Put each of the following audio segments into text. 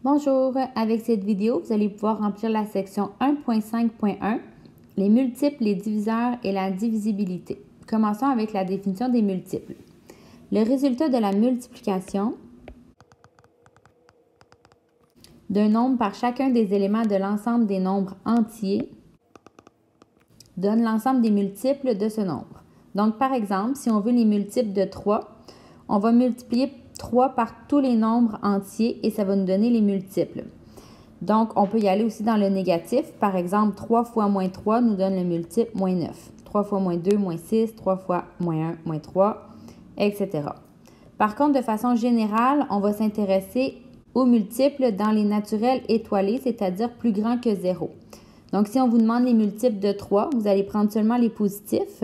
Bonjour, avec cette vidéo, vous allez pouvoir remplir la section 1.5.1, les multiples, les diviseurs et la divisibilité. Commençons avec la définition des multiples. Le résultat de la multiplication d'un nombre par chacun des éléments de l'ensemble des nombres entiers donne l'ensemble des multiples de ce nombre. Donc, par exemple, si on veut les multiples de 3, on va multiplier 3 par tous les nombres entiers et ça va nous donner les multiples. Donc, on peut y aller aussi dans le négatif. Par exemple, 3 fois moins 3 nous donne le multiple moins 9. 3 fois moins 2, moins 6. 3 fois moins 1, moins 3, etc. Par contre, de façon générale, on va s'intéresser aux multiples dans les naturels étoilés, c'est-à-dire plus grands que 0. Donc, si on vous demande les multiples de 3, vous allez prendre seulement les positifs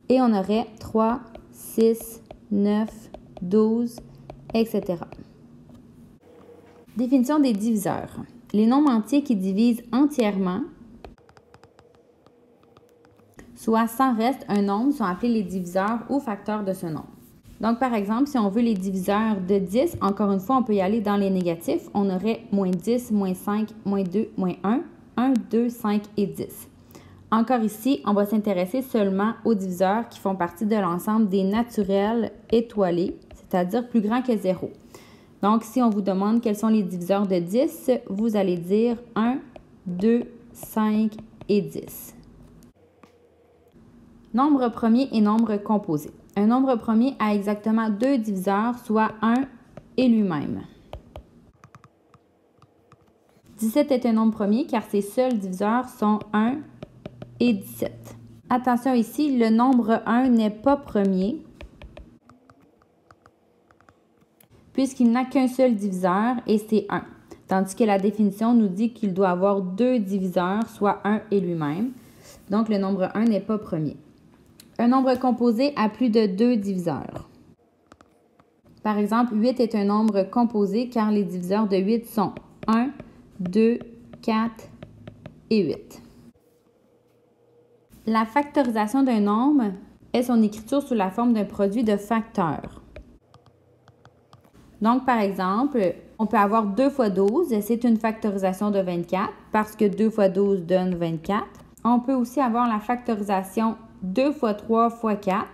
et on aurait 3, 6, 9, 12, etc. Définition des diviseurs. Les nombres entiers qui divisent entièrement, soit sans reste un nombre, sont appelés les diviseurs ou facteurs de ce nombre. Donc, par exemple, si on veut les diviseurs de 10, encore une fois, on peut y aller dans les négatifs. On aurait moins 10, moins 5, moins 2, moins 1, 1, 2, 5 et 10. Encore ici, on va s'intéresser seulement aux diviseurs qui font partie de l'ensemble des naturels étoilés, c'est-à-dire plus grands que 0. Donc, si on vous demande quels sont les diviseurs de 10, vous allez dire 1, 2, 5 et 10. Nombre premier et nombre composé. Un nombre premier a exactement deux diviseurs, soit 1 et lui-même. 17 est un nombre premier car ses seuls diviseurs sont 1 et 17. Attention ici, le nombre 1 n'est pas premier puisqu'il n'a qu'un seul diviseur et c'est 1. Tandis que la définition nous dit qu'il doit avoir deux diviseurs, soit 1 et lui-même. Donc, le nombre 1 n'est pas premier. Un nombre composé a plus de deux diviseurs. Par exemple, 8 est un nombre composé car les diviseurs de 8 sont 1, 2, 4 et 8. La factorisation d'un nombre est son écriture sous la forme d'un produit de facteurs. Donc, par exemple, on peut avoir 2 fois 12, c'est une factorisation de 24 parce que 2 fois 12 donne 24. On peut aussi avoir la factorisation 2 fois 3 fois 4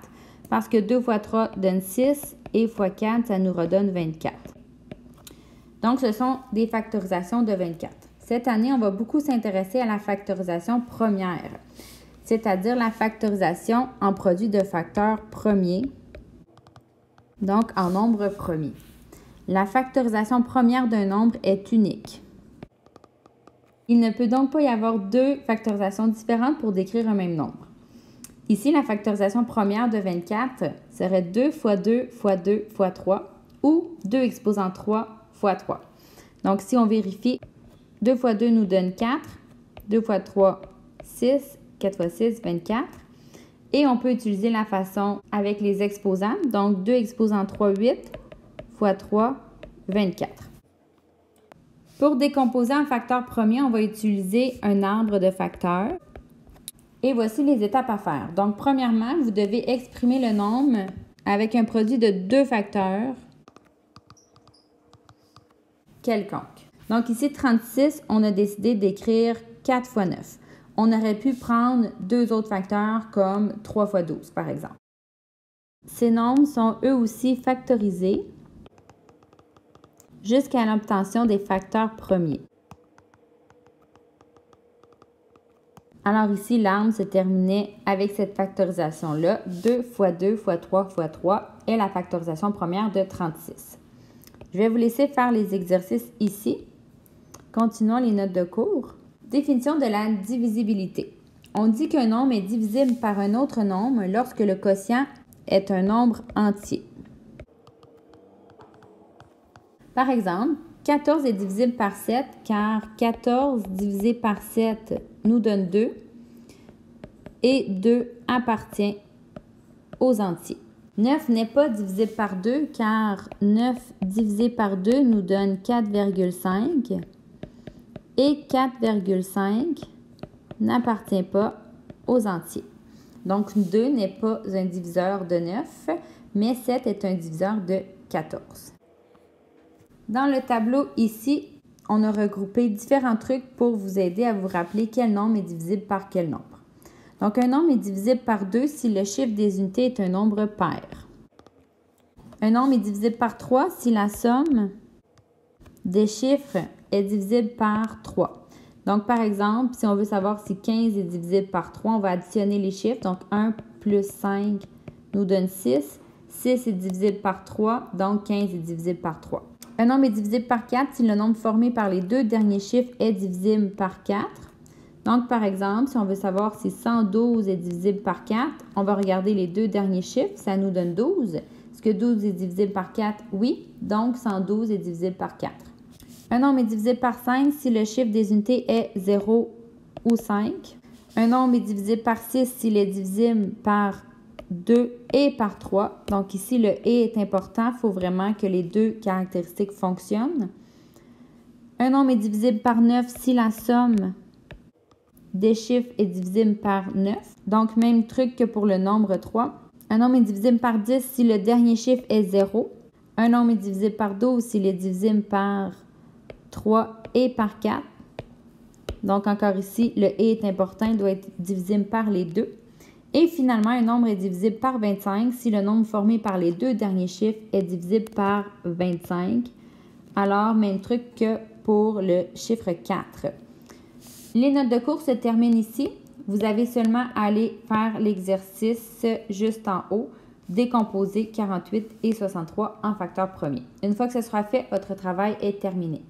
parce que 2 fois 3 donne 6 et fois 4, ça nous redonne 24. Donc, ce sont des factorisations de 24. Cette année, on va beaucoup s'intéresser à la factorisation première, c'est-à-dire la factorisation en produit de facteurs premiers, donc en nombre premier. La factorisation première d'un nombre est unique. Il ne peut donc pas y avoir deux factorisations différentes pour décrire un même nombre. Ici, la factorisation première de 24 serait 2 fois 2 fois 2 fois 3 ou 2 exposant 3 fois 3. Donc, si on vérifie, 2 fois 2 nous donne 4, 2 fois 3, 6, 4 fois 6, 24. Et on peut utiliser la façon avec les exposants. Donc, 2 exposant 3, 8 fois 3, 24. Pour décomposer en facteurs premiers, on va utiliser un arbre de facteurs. Et voici les étapes à faire. Donc, premièrement, vous devez exprimer le nombre avec un produit de deux facteurs quelconque. Donc, ici, 36, on a décidé d'écrire 4 fois 9. On aurait pu prendre deux autres facteurs comme 3 fois 12, par exemple. Ces nombres sont eux aussi factorisés jusqu'à l'obtention des facteurs premiers. Alors ici, l'arbre se terminait avec cette factorisation-là. 2 fois 2 fois 3 fois 3 est la factorisation première de 36. Je vais vous laisser faire les exercices ici. Continuons les notes de cours. Définition de la divisibilité. On dit qu'un nombre est divisible par un autre nombre lorsque le quotient est un nombre entier. Par exemple, 14 est divisible par 7 car 14 divisé par 7 nous donne 2 et 2 appartient aux entiers. 9 n'est pas divisible par 2 car 9 divisé par 2 nous donne 4,5 et 4,5 n'appartient pas aux entiers. Donc, 2 n'est pas un diviseur de 9, mais 7 est un diviseur de 14. Dans le tableau ici, on a regroupé différents trucs pour vous aider à vous rappeler quel nombre est divisible par quel nombre. Donc, un nombre est divisible par 2 si le chiffre des unités est un nombre pair. Un nombre est divisible par 3 si la somme des chiffres est divisible par 3. Donc, par exemple, si on veut savoir si 15 est divisible par 3, on va additionner les chiffres. Donc, 1 plus 5 nous donne 6. 6 est divisible par 3, donc 15 est divisible par 3. Un nombre est divisible par 4 si le nombre formé par les deux derniers chiffres est divisible par 4. Donc, par exemple, si on veut savoir si 112 est divisible par 4, on va regarder les deux derniers chiffres, ça nous donne 12. Est-ce que 12 est divisible par 4? Oui, donc 112 est divisible par 4. Un nombre est divisible par 5 si le chiffre des unités est 0 ou 5. Un nombre est divisible par 6 s'il est divisible par 2 et par 3. Donc ici, le « et » est important. Il faut vraiment que les deux caractéristiques fonctionnent. Un nombre est divisible par 9 si la somme des chiffres est divisible par 9. Donc, même truc que pour le nombre 3. Un nombre est divisible par 10 si le dernier chiffre est 0. Un nombre est divisible par 12 s'il est divisible par 3 et par 4. Donc, encore ici, le « et » est important. Il doit être divisible par les deux. Et finalement, un nombre est divisible par 25 si le nombre formé par les deux derniers chiffres est divisible par 25. Alors, même truc que pour le chiffre 4. Les notes de cours se terminent ici. Vous avez seulement à aller faire l'exercice juste en haut, décomposer 48 et 63 en facteurs premiers. Une fois que ce sera fait, votre travail est terminé.